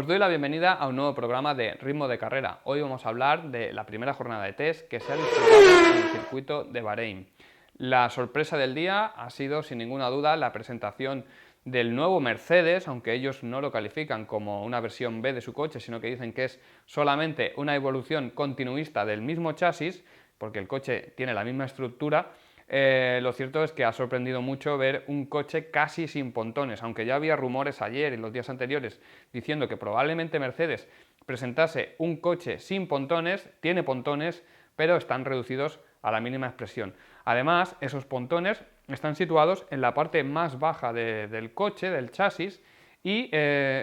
Os doy la bienvenida a un nuevo programa de Ritmo de Carrera. Hoy vamos a hablar de la primera jornada de test que se ha disputado en el circuito de Bahrein. La sorpresa del día ha sido, sin ninguna duda, la presentación del nuevo Mercedes, aunque ellos no lo califican como una versión B de su coche, sino que dicen que es solamente una evolución continuista del mismo chasis, porque el coche tiene la misma estructura. Lo cierto es que ha sorprendido mucho ver un coche casi sin pontones, aunque ya había rumores ayer y los días anteriores diciendo que probablemente Mercedes presentase un coche sin pontones. Tiene pontones, pero están reducidos a la mínima expresión. Además, esos pontones están situados en la parte más baja del coche, del chasis, y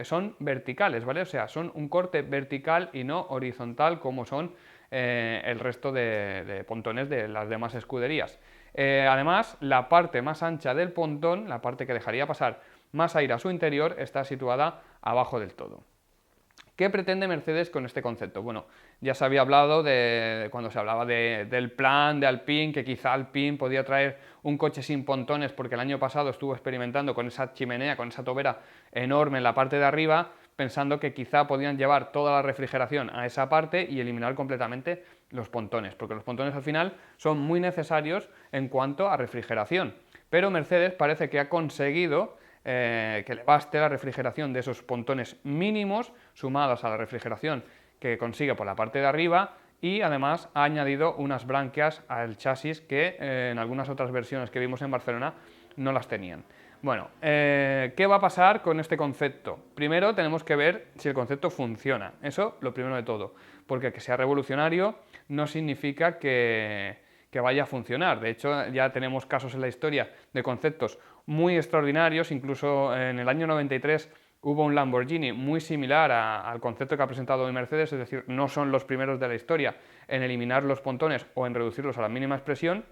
son verticales, ¿vale? O sea, son un corte vertical y no horizontal como son el resto de pontones de las demás escuderías. Además, la parte más ancha del pontón, la parte que dejaría pasar más aire a su interior, está situada abajo del todo. ¿Qué pretende Mercedes con este concepto? Bueno, ya se había hablado cuando se hablaba del plan de Alpine, que quizá Alpine podía traer un coche sin pontones porque el año pasado estuvo experimentando con esa chimenea, con esa tobera enorme en la parte de arriba, pensando que quizá podían llevar toda la refrigeración a esa parte y eliminar completamente los pontones, porque los pontones al final son muy necesarios en cuanto a refrigeración. Pero Mercedes parece que ha conseguido que le baste la refrigeración de esos pontones mínimos sumados a la refrigeración que consigue por la parte de arriba, y además ha añadido unas branquias al chasis que en algunas otras versiones que vimos en Barcelona no las tenían. Bueno, ¿qué va a pasar con este concepto? Primero tenemos que ver si el concepto funciona, eso lo primero de todo, porque que sea revolucionario no significa que vaya a funcionar. De hecho, ya tenemos casos en la historia de conceptos muy extraordinarios. Incluso en el año 93 hubo un Lamborghini muy similar al concepto que ha presentado hoy Mercedes, es decir, no son los primeros de la historia en eliminar los pontones o en reducirlos a la mínima expresión,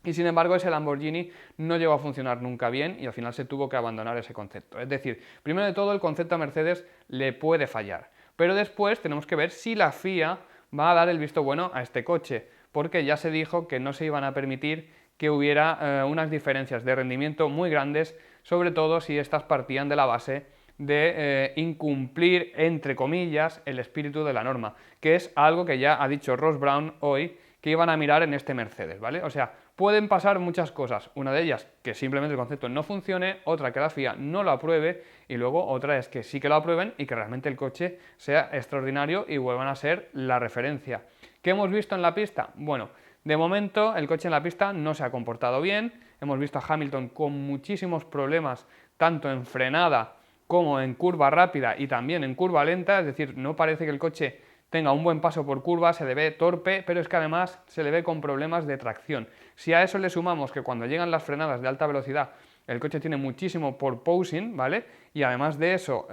y sin embargo ese Lamborghini no llegó a funcionar nunca bien y al final se tuvo que abandonar ese concepto. Es decir, primero de todo el concepto a Mercedes le puede fallar, pero después tenemos que ver si la FIA va a dar el visto bueno a este coche, porque ya se dijo que no se iban a permitir que hubiera unas diferencias de rendimiento muy grandes, sobre todo si estas partían de la base de incumplir, entre comillas, el espíritu de la norma, que es algo que ya ha dicho Ross Brawn hoy que iban a mirar en este Mercedes, ¿vale? O sea, pueden pasar muchas cosas, una de ellas que simplemente el concepto no funcione, otra que la FIA no lo apruebe, y luego otra es que sí que lo aprueben y que realmente el coche sea extraordinario y vuelvan a ser la referencia. ¿Qué hemos visto en la pista? Bueno, de momento el coche en la pista no se ha comportado bien. Hemos visto a Hamilton con muchísimos problemas tanto en frenada como en curva rápida y también en curva lenta, es decir, no parece que el coche tenga un buen paso por curva, se le ve torpe, pero es que además se le ve con problemas de tracción. Si a eso le sumamos que cuando llegan las frenadas de alta velocidad el coche tiene muchísimo porpoising, ¿vale? Y además de eso,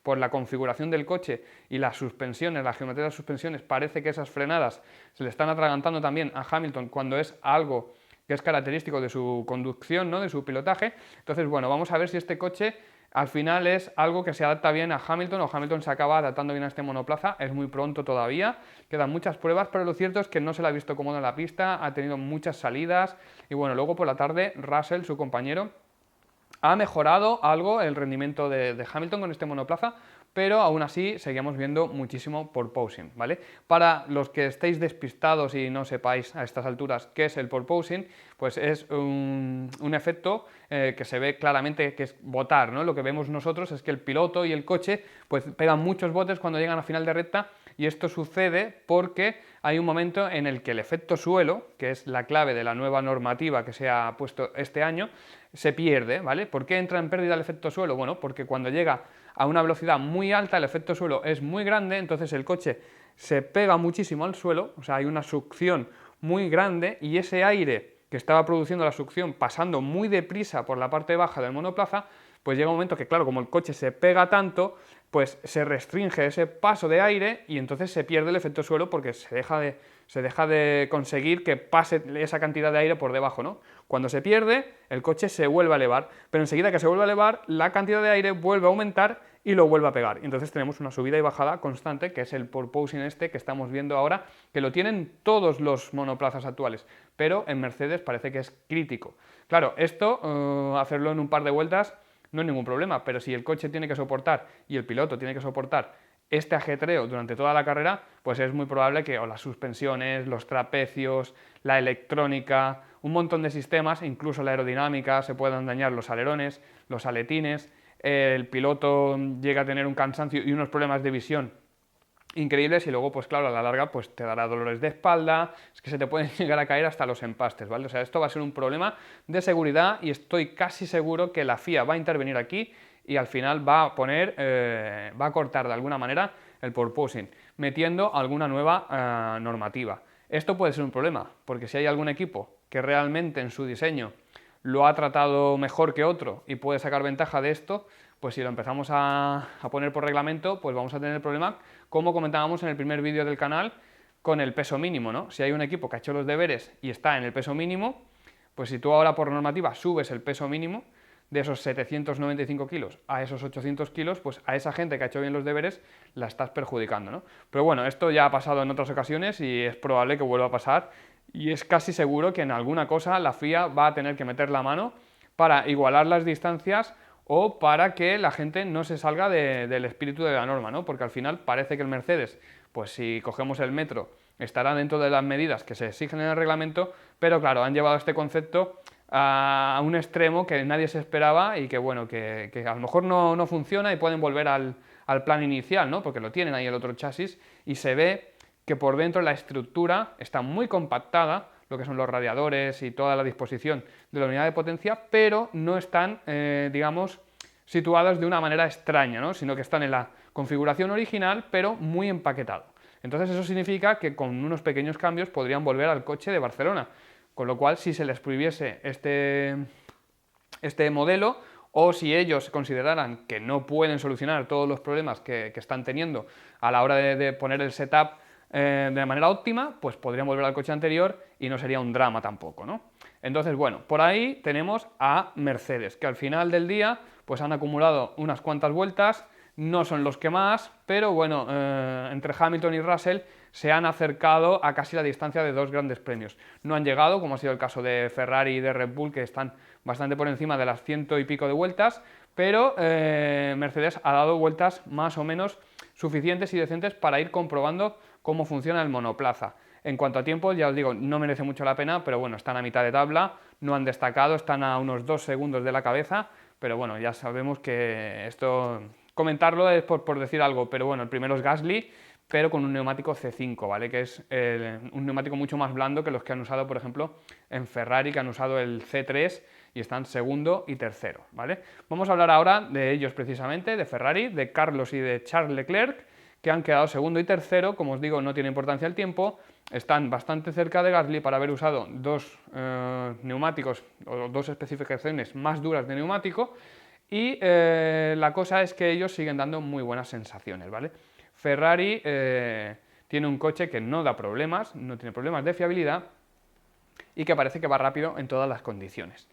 por la configuración del coche y las suspensiones, la geometría de las suspensiones, parece que esas frenadas se le están atragantando también a Hamilton cuando es algo que es característico de su conducción, ¿no? De su pilotaje. Entonces, bueno, vamos a ver si este coche al final es algo que se adapta bien a Hamilton, o Hamilton se acaba adaptando bien a este monoplaza. Es muy pronto todavía, quedan muchas pruebas, pero lo cierto es que no se la ha visto cómodo en la pista, ha tenido muchas salidas, y bueno, luego por la tarde Russell, su compañero, ha mejorado algo el rendimiento de Hamilton con este monoplaza, pero aún así seguimos viendo muchísimo porpoising, ¿vale? Para los que estéis despistados y no sepáis a estas alturas qué es el porpoising, pues es un efecto que se ve claramente que es botar, ¿no? Lo que vemos nosotros es que el piloto y el coche pues pegan muchos botes cuando llegan a final de recta, y esto sucede porque hay un momento en el que el efecto suelo, que es la clave de la nueva normativa que se ha puesto este año, se pierde, ¿vale? ¿Por qué entra en pérdida el efecto suelo? Bueno, porque cuando llega a una velocidad muy alta el efecto suelo es muy grande, entonces el coche se pega muchísimo al suelo, o sea, hay una succión muy grande, y ese aire que estaba produciendo la succión pasando muy deprisa por la parte baja del monoplaza, pues llega un momento que, claro, como el coche se pega tanto, pues se restringe ese paso de aire y entonces se pierde el efecto suelo porque se deja de conseguir que pase esa cantidad de aire por debajo, ¿no? Cuando se pierde, el coche se vuelve a elevar, pero enseguida que se vuelve a elevar, la cantidad de aire vuelve a aumentar y lo vuelve a pegar. Y entonces tenemos una subida y bajada constante, que es el porpoising este que estamos viendo ahora, que lo tienen todos los monoplazas actuales, pero en Mercedes parece que es crítico. Claro, esto, hacerlo en un par de vueltas, no hay ningún problema, pero si el coche tiene que soportar y el piloto tiene que soportar este ajetreo durante toda la carrera, pues es muy probable que o las suspensiones, los trapecios, la electrónica, un montón de sistemas, incluso la aerodinámica, se puedan dañar los alerones, los aletines, el piloto llega a tener un cansancio y unos problemas de visión increíbles y luego, pues claro, a la larga pues te dará dolores de espalda, es que se te pueden llegar a caer hasta los empastes, ¿vale? O sea, esto va a ser un problema de seguridad y estoy casi seguro que la FIA va a intervenir aquí y al final va a poner, va a cortar de alguna manera el porpoising, metiendo alguna nueva normativa. Esto puede ser un problema, porque si hay algún equipo que realmente en su diseño lo ha tratado mejor que otro y puede sacar ventaja de esto, pues si lo empezamos a poner por reglamento, pues vamos a tener el problema, como comentábamos en el primer vídeo del canal, con el peso mínimo, ¿no? Si hay un equipo que ha hecho los deberes y está en el peso mínimo, pues si tú ahora por normativa subes el peso mínimo de esos 795 kilos a esos 800 kilos, pues a esa gente que ha hecho bien los deberes la estás perjudicando, ¿no? Pero bueno, esto ya ha pasado en otras ocasiones y es probable que vuelva a pasar y es casi seguro que en alguna cosa la FIA va a tener que meter la mano para igualar las distancias o para que la gente no se salga del espíritu de la norma, ¿no? Porque al final parece que el Mercedes, pues si cogemos el metro, estará dentro de las medidas que se exigen en el reglamento, pero claro, han llevado este concepto a un extremo que nadie se esperaba y que bueno, que a lo mejor no funciona y pueden volver al plan inicial, ¿no? Porque lo tienen ahí el otro chasis y se ve que por dentro la estructura está muy compactada, lo que son los radiadores y toda la disposición de la unidad de potencia, pero no están, digamos, situadas de una manera extraña, ¿no? Sino que están en la configuración original, pero muy empaquetado. Entonces eso significa que con unos pequeños cambios podrían volver al coche de Barcelona, con lo cual si se les prohibiese este modelo, o si ellos consideraran que no pueden solucionar todos los problemas que están teniendo a la hora de poner el setup de manera óptima, pues podrían volver al coche anterior y no sería un drama tampoco, ¿no? Entonces, bueno, por ahí tenemos a Mercedes, que al final del día pues han acumulado unas cuantas vueltas, no son los que más, pero bueno, entre Hamilton y Russell se han acercado a casi la distancia de dos grandes premios. No han llegado, como ha sido el caso de Ferrari y de Red Bull, que están bastante por encima de las 100 y pico de vueltas, pero Mercedes ha dado vueltas más o menos suficientes y decentes para ir comprobando cómo funciona el monoplaza. En cuanto a tiempo, ya os digo, no merece mucho la pena, pero bueno, están a mitad de tabla, no han destacado, están a unos 2 segundos de la cabeza, pero bueno, ya sabemos que esto, comentarlo es por decir algo, pero bueno, el primero es Gasly, pero con un neumático C5, ¿vale? Que es un neumático mucho más blando que los que han usado, por ejemplo, en Ferrari, que han usado el C3 y están segundo y tercero, ¿vale? Vamos a hablar ahora de ellos precisamente, de Ferrari, de Carlos y de Charles Leclerc, que han quedado segundo y tercero. Como os digo, no tiene importancia el tiempo, están bastante cerca de Gasly para haber usado dos neumáticos o dos especificaciones más duras de neumático y la cosa es que ellos siguen dando muy buenas sensaciones, ¿vale? Ferrari tiene un coche que no da problemas, no tiene problemas de fiabilidad y que parece que va rápido en todas las condiciones.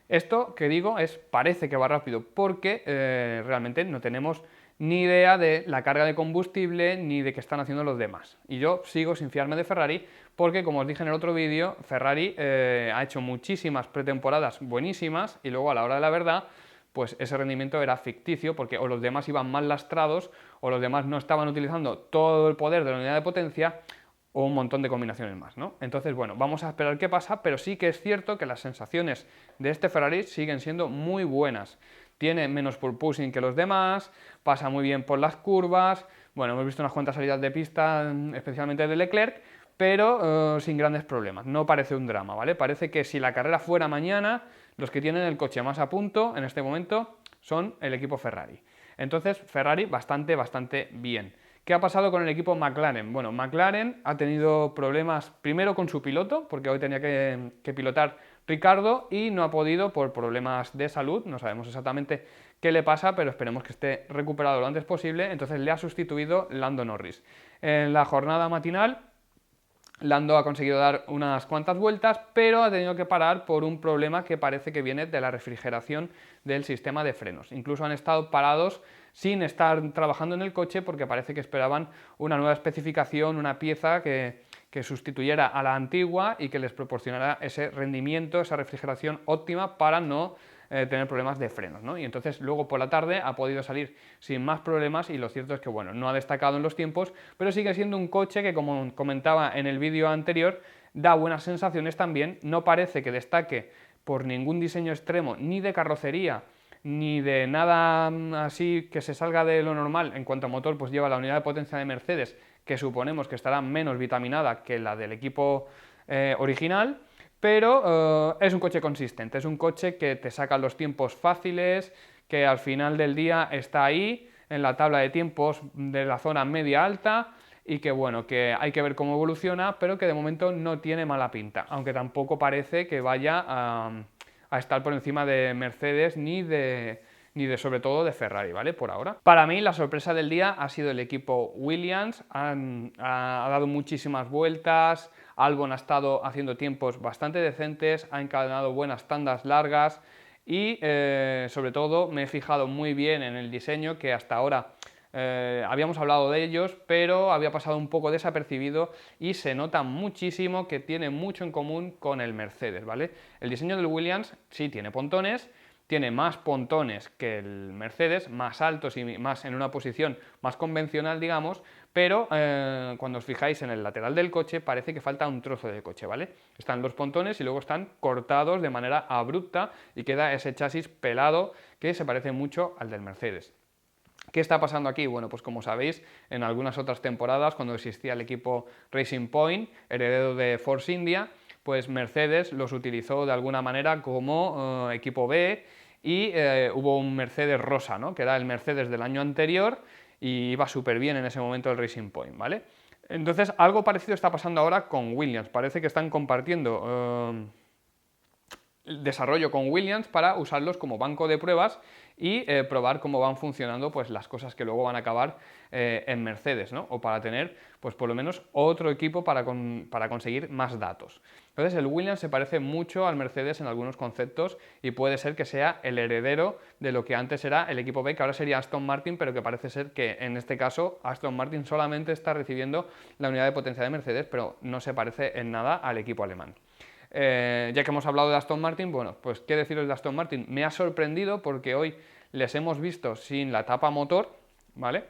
Esto que digo es parece que va rápido porque realmente no tenemos ni idea de la carga de combustible ni de qué están haciendo los demás. Y yo sigo sin fiarme de Ferrari porque, como os dije en el otro vídeo, Ferrari ha hecho muchísimas pretemporadas buenísimas y luego a la hora de la verdad pues ese rendimiento era ficticio porque o los demás iban mal lastrados o los demás no estaban utilizando todo el poder de la unidad de potencia o un montón de combinaciones más, ¿no? Entonces, bueno, vamos a esperar qué pasa, pero sí que es cierto que las sensaciones de este Ferrari siguen siendo muy buenas. Tiene menos porpoising que los demás, pasa muy bien por las curvas, bueno, hemos visto unas cuantas salidas de pista, especialmente de Leclerc, pero sin grandes problemas, no parece un drama, ¿vale? Parece que si la carrera fuera mañana, los que tienen el coche más a punto en este momento son el equipo Ferrari. Entonces, Ferrari bastante bien. ¿Qué ha pasado con el equipo McLaren? Bueno, McLaren ha tenido problemas primero con su piloto, porque hoy tenía que pilotar Ricardo y no ha podido por problemas de salud, no sabemos exactamente qué le pasa, pero esperemos que esté recuperado lo antes posible, entonces le ha sustituido Lando Norris. En la jornada matinal, Lando ha conseguido dar unas cuantas vueltas, pero ha tenido que parar por un problema que parece que viene de la refrigeración del sistema de frenos. Incluso han estado parados sin estar trabajando en el coche porque parece que esperaban una nueva especificación, una pieza que sustituyera a la antigua y que les proporcionara ese rendimiento, esa refrigeración óptima para no tener problemas de frenos, ¿no? Y entonces luego por la tarde ha podido salir sin más problemas y lo cierto es que, bueno, no ha destacado en los tiempos, pero sigue siendo un coche que, como comentaba en el vídeo anterior, da buenas sensaciones también, no parece que destaque por ningún diseño extremo, ni de carrocería, ni de nada así que se salga de lo normal. En cuanto a motor, pues lleva la unidad de potencia de Mercedes, que suponemos que estará menos vitaminada que la del equipo original, pero es un coche consistente, es un coche que te saca los tiempos fáciles, que al final del día está ahí, en la tabla de tiempos de la zona media-alta, y que bueno, que hay que ver cómo evoluciona, pero que de momento no tiene mala pinta, aunque tampoco parece que vaya a estar por encima de Mercedes ni de sobre todo de Ferrari, ¿vale? Por ahora. Para mí la sorpresa del día ha sido el equipo Williams, ha dado muchísimas vueltas, Albon ha estado haciendo tiempos bastante decentes, ha encadenado buenas tandas largas y sobre todo me he fijado muy bien en el diseño, que hasta ahora habíamos hablado de ellos, pero había pasado un poco desapercibido y se nota muchísimo que tiene mucho en común con el Mercedes, ¿vale? El diseño del Williams sí tiene pontones, tiene más pontones que el Mercedes, más altos y más en una posición más convencional, digamos, pero cuando os fijáis en el lateral del coche parece que falta un trozo del coche, ¿vale? Están los pontones y luego están cortados de manera abrupta y queda ese chasis pelado que se parece mucho al del Mercedes. ¿Qué está pasando aquí? Bueno, pues como sabéis, en algunas otras temporadas, cuando existía el equipo Racing Point, heredero de Force India, pues Mercedes los utilizó de alguna manera como equipo B y hubo un Mercedes rosa, ¿no? Que era el Mercedes del año anterior y iba súper bien en ese momento el Racing Point, ¿vale? Entonces, algo parecido está pasando ahora con Williams. Parece que están compartiendo el desarrollo con Williams para usarlos como banco de pruebas y probar cómo van funcionando pues las cosas que luego van a acabar en Mercedes, ¿no? O para tener pues por lo menos otro equipo para conseguir más datos. Entonces el Williams se parece mucho al Mercedes en algunos conceptos y puede ser que sea el heredero de lo que antes era el equipo B, que ahora sería Aston Martin, pero que parece ser que en este caso Aston Martin solamente está recibiendo la unidad de potencia de Mercedes, pero no se parece en nada al equipo alemán. Ya que hemos hablado de Aston Martin, bueno, pues qué deciros de Aston Martin. Me ha sorprendido porque hoy les hemos visto sin la tapa motor, ¿vale?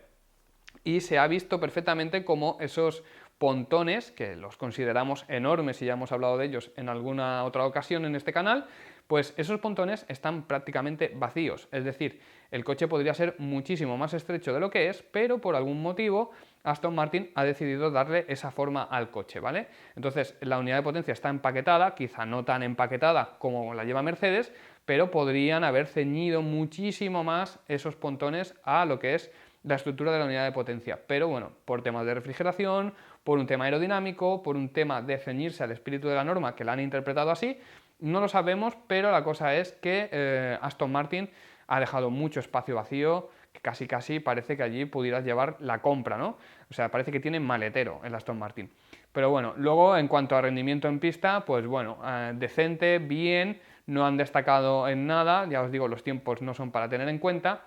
Y se ha visto perfectamente como esos pontones, que los consideramos enormes y ya hemos hablado de ellos en alguna otra ocasión en este canal, pues esos pontones están prácticamente vacíos, es decir, el coche podría ser muchísimo más estrecho de lo que es, pero por algún motivo Aston Martin ha decidido darle esa forma al coche, ¿vale? Entonces la unidad de potencia está empaquetada, quizá no tan empaquetada como la lleva Mercedes, pero podrían haber ceñido muchísimo más esos pontones a lo que es la estructura de la unidad de potencia, pero bueno, por temas de refrigeración, por un tema aerodinámico, por un tema de ceñirse al espíritu de la norma, que la han interpretado así, no lo sabemos, pero la cosa es que Aston Martin ha dejado mucho espacio vacío, que casi parece que allí pudieras llevar la compra, ¿no? O sea, parece que tiene maletero el Aston Martin. Pero bueno, luego en cuanto a rendimiento en pista, pues bueno, decente, bien, no han destacado en nada, ya os digo, los tiempos no son para tener en cuenta,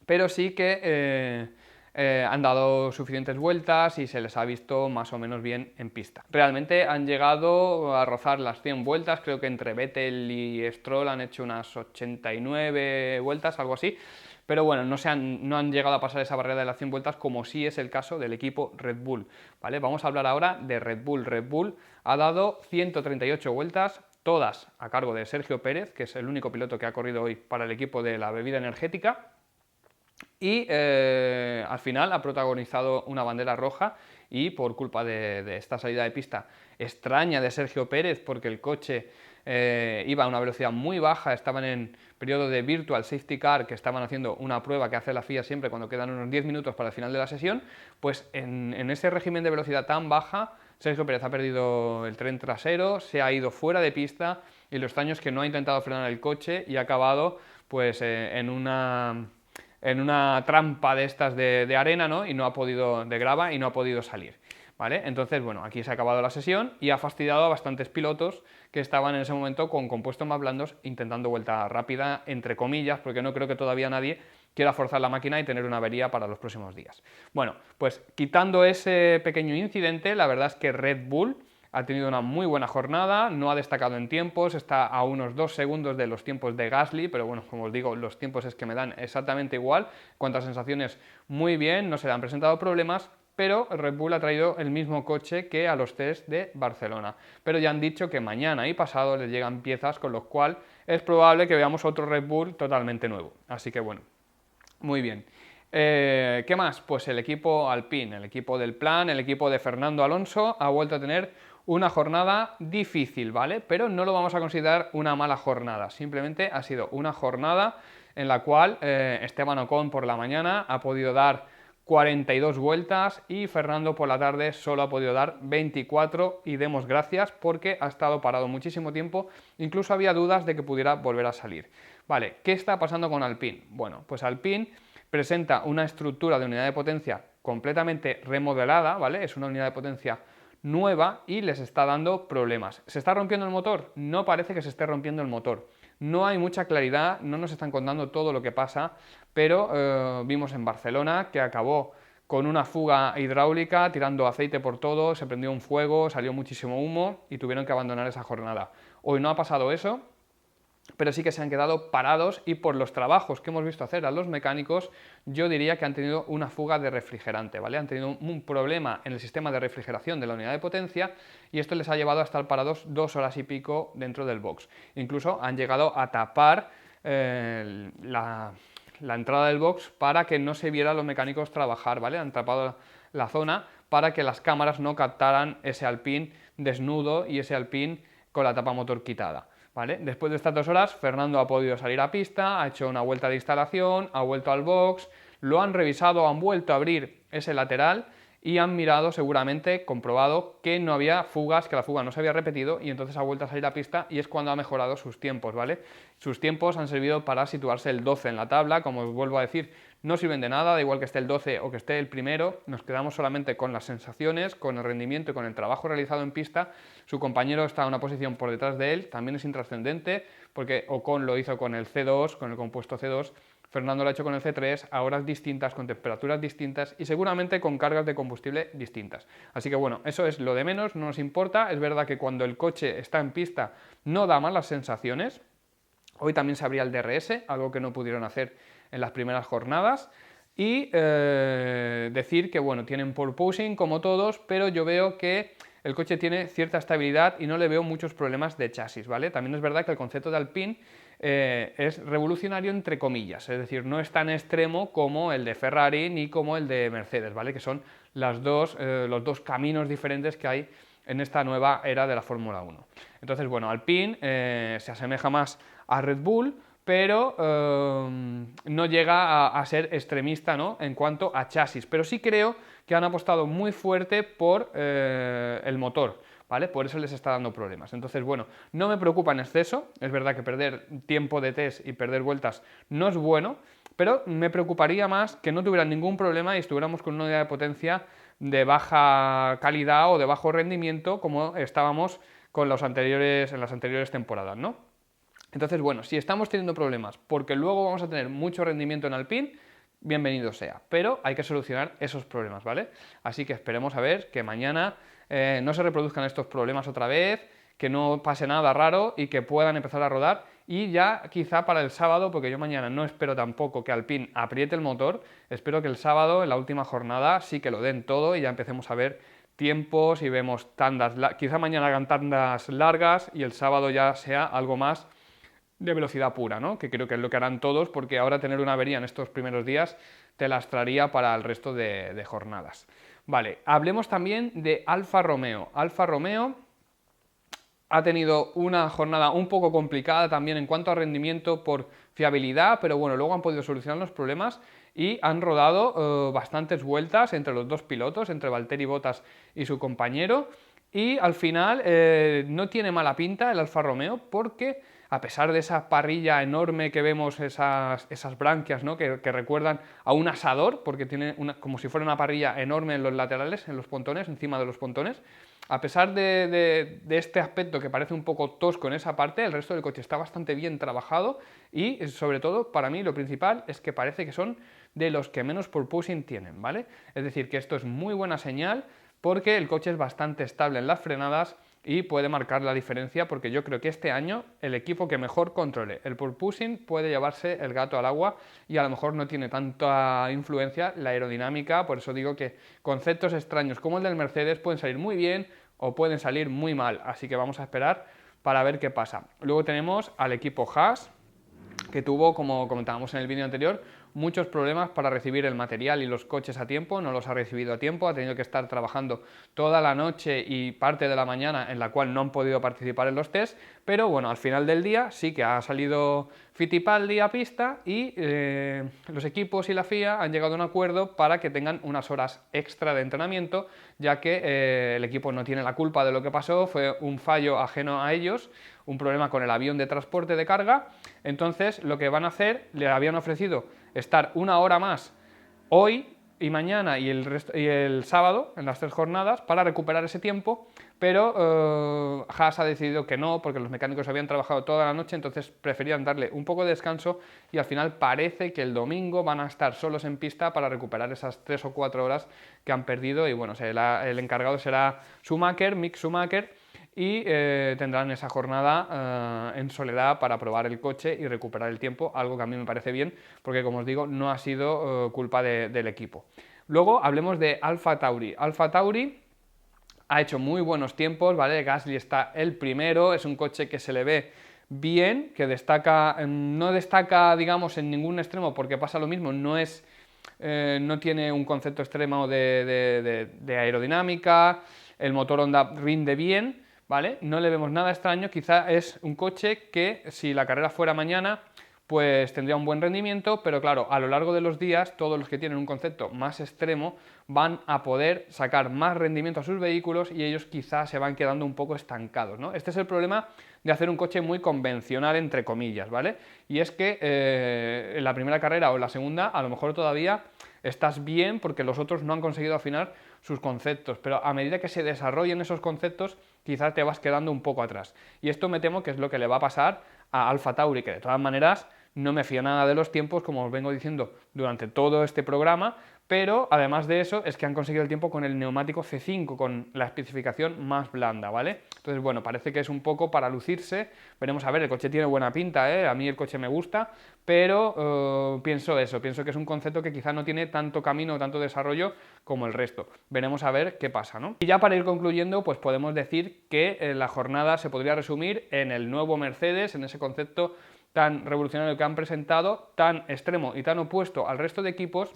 pero sí que han dado suficientes vueltas y se les ha visto más o menos bien en pista. Realmente han llegado a rozar las 100 vueltas, creo que entre Vettel y Stroll han hecho unas 89 vueltas, algo así, pero bueno, no han llegado a pasar esa barrera de las 100 vueltas como sí es el caso del equipo Red Bull, ¿vale? Vamos a hablar ahora de Red Bull. Red Bull ha dado 138 vueltas, todas a cargo de Sergio Pérez, que es el único piloto que ha corrido hoy para el equipo de la bebida energética, y al final ha protagonizado una bandera roja y por culpa de esta salida de pista extraña de Sergio Pérez, porque el coche iba a una velocidad muy baja, estaban en periodo de Virtual Safety Car, que estaban haciendo una prueba que hace la FIA siempre cuando quedan unos 10 minutos para el final de la sesión, pues en ese régimen de velocidad tan baja, Sergio Pérez ha perdido el tren trasero, se ha ido fuera de pista y lo extraño es que no ha intentado frenar el coche y ha acabado pues en una trampa de estas de arena, ¿no? Y no ha podido, de grava, y no ha podido salir, ¿vale? Entonces, bueno, aquí se ha acabado la sesión y ha fastidiado a bastantes pilotos que estaban en ese momento con compuestos más blandos intentando vuelta rápida, entre comillas, porque no creo que todavía nadie quiera forzar la máquina y tener una avería para los próximos días. Bueno, pues quitando ese pequeño incidente, la verdad es que Red Bull ha tenido una muy buena jornada, no ha destacado en tiempos, está a unos 2 segundos de los tiempos de Gasly, pero bueno, como os digo, los tiempos es que me dan exactamente igual. En cuanto a sensaciones, muy bien, no se le han presentado problemas, pero Red Bull ha traído el mismo coche que a los test de Barcelona. Pero ya han dicho que mañana y pasado les llegan piezas, con lo cual es probable que veamos otro Red Bull totalmente nuevo. Así que bueno, muy bien. ¿Qué más? Pues el equipo Alpine, el equipo del plan, el equipo de Fernando Alonso ha vuelto a tener una jornada difícil, ¿vale? Pero no lo vamos a considerar una mala jornada, simplemente ha sido una jornada en la cual Esteban Ocon por la mañana ha podido dar 42 vueltas y Fernando por la tarde solo ha podido dar 24 y demos gracias porque ha estado parado muchísimo tiempo, incluso había dudas de que pudiera volver a salir. Vale, ¿qué está pasando con Alpine? Bueno, pues Alpine presenta una estructura de unidad de potencia completamente remodelada, ¿vale? Es una unidad de potencia nueva y les está dando problemas. ¿Se está rompiendo el motor? No parece que se esté rompiendo el motor. No hay mucha claridad, no nos están contando todo lo que pasa, pero vimos en Barcelona que acabó con una fuga hidráulica, tirando aceite por todo, se prendió un fuego, salió muchísimo humo y tuvieron que abandonar esa jornada. Hoy no ha pasado eso, pero sí que se han quedado parados y por los trabajos que hemos visto hacer a los mecánicos, yo diría que han tenido una fuga de refrigerante, ¿vale? Han tenido un problema en el sistema de refrigeración de la unidad de potencia y esto les ha llevado a estar parados 2 horas y pico dentro del box. Incluso han llegado a tapar la entrada del box para que no se viera a los mecánicos trabajar, ¿vale? Han tapado la zona para que las cámaras no captaran ese Alpine desnudo y ese Alpine con la tapa motor quitada. ¿Vale? Después de estas 2 horas, Fernando ha podido salir a pista, ha hecho una vuelta de instalación, ha vuelto al box, lo han revisado, han vuelto a abrir ese lateral y han mirado seguramente, comprobado que no había fugas, que la fuga no se había repetido y entonces ha vuelto a salir a pista y es cuando ha mejorado sus tiempos, ¿vale? Sus tiempos han servido para situarse el 12 en la tabla, como os vuelvo a decir, no sirven de nada, da igual que esté el 12 o que esté el primero, nos quedamos solamente con las sensaciones, con el rendimiento y con el trabajo realizado en pista. Su compañero está en una posición por detrás de él, también es intrascendente, porque Ocon lo hizo con el C2, con el compuesto C2, Fernando lo ha hecho con el C3 a horas distintas, con temperaturas distintas y seguramente con cargas de combustible distintas. Así que bueno, eso es lo de menos, no nos importa. Es verdad que cuando el coche está en pista no da malas sensaciones. Hoy también se abría el DRS, algo que no pudieron hacer en las primeras jornadas. Y decir que bueno, tienen porpoising como todos, pero yo veo que el coche tiene cierta estabilidad y no le veo muchos problemas de chasis, ¿vale? También es verdad que el concepto de Alpine es revolucionario entre comillas, es decir, no es tan extremo como el de Ferrari ni como el de Mercedes, ¿vale? Que son los dos caminos diferentes que hay en esta nueva era de la Fórmula 1. Entonces, bueno, Alpine se asemeja más a Red Bull, pero no llega a ser extremista, ¿no? En cuanto a chasis, pero sí creo que han apostado muy fuerte por el motor, ¿vale? Por eso les está dando problemas. Entonces, bueno, no me preocupa en exceso, es verdad que perder tiempo de test y perder vueltas no es bueno, pero me preocuparía más que no tuvieran ningún problema y estuviéramos con una unidad de potencia de baja calidad o de bajo rendimiento como estábamos con en las anteriores temporadas, ¿no? Entonces, bueno, si estamos teniendo problemas porque luego vamos a tener mucho rendimiento en Alpine, bienvenido sea, pero hay que solucionar esos problemas, ¿vale? Así que esperemos a ver que mañana no se reproduzcan estos problemas otra vez, que no pase nada raro y que puedan empezar a rodar y ya quizá para el sábado, porque yo mañana no espero tampoco que Alpine apriete el motor, espero que el sábado en la última jornada sí que lo den todo y ya empecemos a ver tiempos y vemos tandas, quizá mañana hagan tandas largas y el sábado ya sea algo más de velocidad pura, ¿no? Que creo que es lo que harán todos, porque ahora tener una avería en estos primeros días te lastraría para el resto de jornadas. Vale, hablemos también de Alfa Romeo. Alfa Romeo ha tenido una jornada un poco complicada también en cuanto a rendimiento por fiabilidad, pero bueno, luego han podido solucionar los problemas y han rodado bastantes vueltas entre los dos pilotos, entre Valtteri Bottas y su compañero, y al final no tiene mala pinta el Alfa Romeo porque a pesar de esa parrilla enorme que vemos, esas branquias, ¿no? que recuerdan a un asador, porque tiene como si fuera una parrilla enorme en los laterales, en los pontones, encima de los pontones, a pesar de este aspecto que parece un poco tosco en esa parte, el resto del coche está bastante bien trabajado y sobre todo para mí lo principal es que parece que son de los que menos porpoising tienen, ¿vale? Es decir, que esto es muy buena señal porque el coche es bastante estable en las frenadas y puede marcar la diferencia, porque yo creo que este año el equipo que mejor controle el porpoising puede llevarse el gato al agua, y a lo mejor no tiene tanta influencia la aerodinámica. Por eso digo que conceptos extraños como el del Mercedes pueden salir muy bien o pueden salir muy mal, así que vamos a esperar para ver qué pasa. Luego tenemos al equipo Haas, que tuvo, como comentábamos en el vídeo anterior, muchos problemas para recibir el material y los coches a tiempo. No los ha recibido a tiempo, ha tenido que estar trabajando toda la noche y parte de la mañana, en la cual no han podido participar en los test, pero bueno, al final del día sí que ha salido Fittipaldi a pista y los equipos y la FIA han llegado a un acuerdo para que tengan unas horas extra de entrenamiento, ya que el equipo no tiene la culpa de lo que pasó, fue un fallo ajeno a ellos, un problema con el avión de transporte de carga. Entonces lo que van a hacer, le habían ofrecido estar una hora más hoy y mañana y el sábado en las 3 jornadas para recuperar ese tiempo, pero Haas ha decidido que no, porque los mecánicos habían trabajado toda la noche, entonces preferían darle un poco de descanso, y al final parece que el domingo van a estar solos en pista para recuperar esas 3 o 4 horas que han perdido. Y bueno, el encargado será Mick Schumacher, y tendrán esa jornada en soledad para probar el coche y recuperar el tiempo, algo que a mí me parece bien, porque como os digo, no ha sido culpa del equipo. Luego hablemos de Alfa Tauri. Alfa Tauri ha hecho muy buenos tiempos, ¿vale? Gasly está el primero, es un coche que se le ve bien, que destaca, no destaca, digamos, en ningún extremo, porque pasa lo mismo, no tiene un concepto extremo de aerodinámica, el motor Honda rinde bien, ¿vale? No le vemos nada extraño, quizá es un coche que si la carrera fuera mañana pues tendría un buen rendimiento, pero claro, a lo largo de los días todos los que tienen un concepto más extremo van a poder sacar más rendimiento a sus vehículos y ellos quizás se van quedando un poco estancados, ¿no? Este es el problema de hacer un coche muy convencional, entre comillas, ¿vale? Y es que en la primera carrera o en la segunda a lo mejor todavía estás bien porque los otros no han conseguido afinar sus conceptos, pero a medida que se desarrollen esos conceptos quizás te vas quedando un poco atrás. Y esto me temo que es lo que le va a pasar a Alfa Tauri, que de todas maneras no me fío nada de los tiempos, como os vengo diciendo durante todo este programa, pero además de eso es que han conseguido el tiempo con el neumático C5, con la especificación más blanda, ¿vale? Entonces, bueno, parece que es un poco para lucirse. Veremos a ver, el coche tiene buena pinta, ¿eh? A mí el coche me gusta, pero pienso que es un concepto que quizá no tiene tanto camino, tanto desarrollo como el resto. Veremos a ver qué pasa, ¿no? Y ya para ir concluyendo, pues podemos decir que la jornada se podría resumir en el nuevo Mercedes, en ese concepto tan revolucionario que han presentado, tan extremo y tan opuesto al resto de equipos,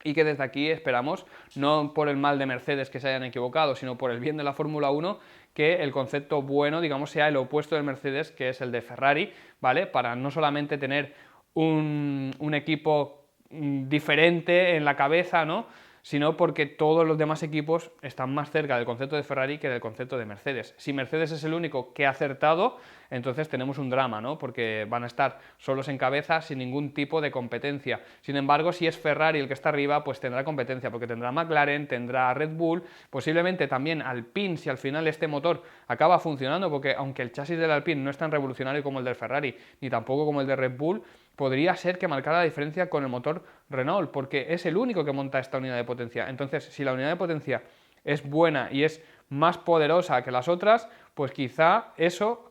y que desde aquí esperamos, no por el mal de Mercedes que se hayan equivocado, sino por el bien de la Fórmula 1, que el concepto bueno, digamos, sea el opuesto del Mercedes, que es el de Ferrari, ¿vale? Para no solamente tener un equipo diferente en la cabeza, ¿no?, sino porque todos los demás equipos están más cerca del concepto de Ferrari que del concepto de Mercedes. Si Mercedes es el único que ha acertado, entonces tenemos un drama, ¿no?, porque van a estar solos en cabeza sin ningún tipo de competencia. Sin embargo, si es Ferrari el que está arriba, pues tendrá competencia, porque tendrá McLaren, tendrá Red Bull, posiblemente también Alpine, si al final este motor acaba funcionando, porque aunque el chasis del Alpine no es tan revolucionario como el del Ferrari, ni tampoco como el de Red Bull, podría ser que marcara la diferencia con el motor Renault, porque es el único que monta esta unidad de potencia. Entonces, si la unidad de potencia es buena y es más poderosa que las otras, pues quizá eso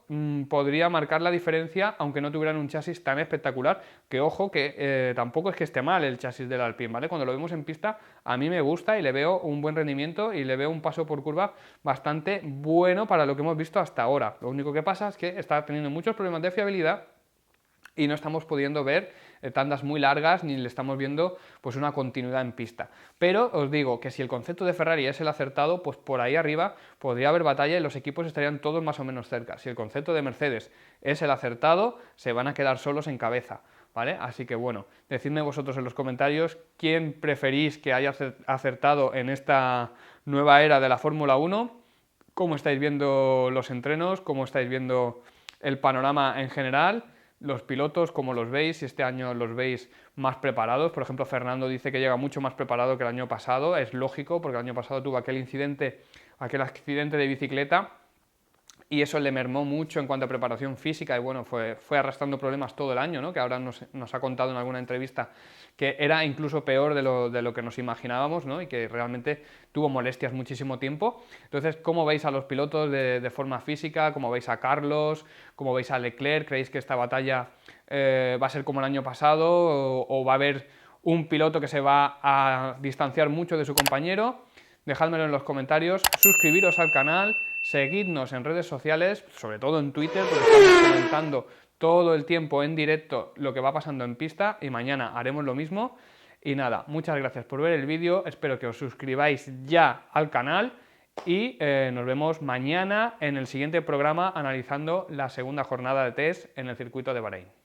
podría marcar la diferencia, aunque no tuvieran un chasis tan espectacular, que ojo, que tampoco es que esté mal el chasis del Alpine, ¿vale? Cuando lo vemos en pista, a mí me gusta y le veo un buen rendimiento y le veo un paso por curva bastante bueno para lo que hemos visto hasta ahora. Lo único que pasa es que está teniendo muchos problemas de fiabilidad y no estamos pudiendo ver tandas muy largas ni le estamos viendo pues una continuidad en pista. Pero os digo que si el concepto de Ferrari es el acertado, pues por ahí arriba podría haber batalla y los equipos estarían todos más o menos cerca. Si el concepto de Mercedes es el acertado, se van a quedar solos en cabeza, ¿vale? Así que bueno, decidme vosotros en los comentarios quién preferís que haya acertado en esta nueva era de la Fórmula 1, cómo estáis viendo los entrenos, cómo estáis viendo el panorama en general, los pilotos, cómo los veis, si este año los veis más preparados. Por ejemplo, Fernando dice que llega mucho más preparado que el año pasado, es lógico, porque el año pasado tuvo aquel accidente de bicicleta y eso le mermó mucho en cuanto a preparación física y bueno, fue arrastrando problemas todo el año, ¿no? Que ahora nos ha contado en alguna entrevista que era incluso peor de lo que nos imaginábamos, ¿no? Y que realmente tuvo molestias muchísimo tiempo. Entonces, ¿cómo veis a los pilotos de forma física? ¿Cómo veis a Carlos? ¿Cómo veis a Leclerc? ¿Creéis que esta batalla va a ser como el año pasado o va a haber un piloto que se va a distanciar mucho de su compañero? Dejádmelo en los comentarios, suscribiros al canal, seguidnos en redes sociales, sobre todo en Twitter, porque estamos comentando todo el tiempo en directo lo que va pasando en pista y mañana haremos lo mismo. Y nada, muchas gracias por ver el vídeo, espero que os suscribáis ya al canal y nos vemos mañana en el siguiente programa analizando la segunda jornada de test en el circuito de Bahrein.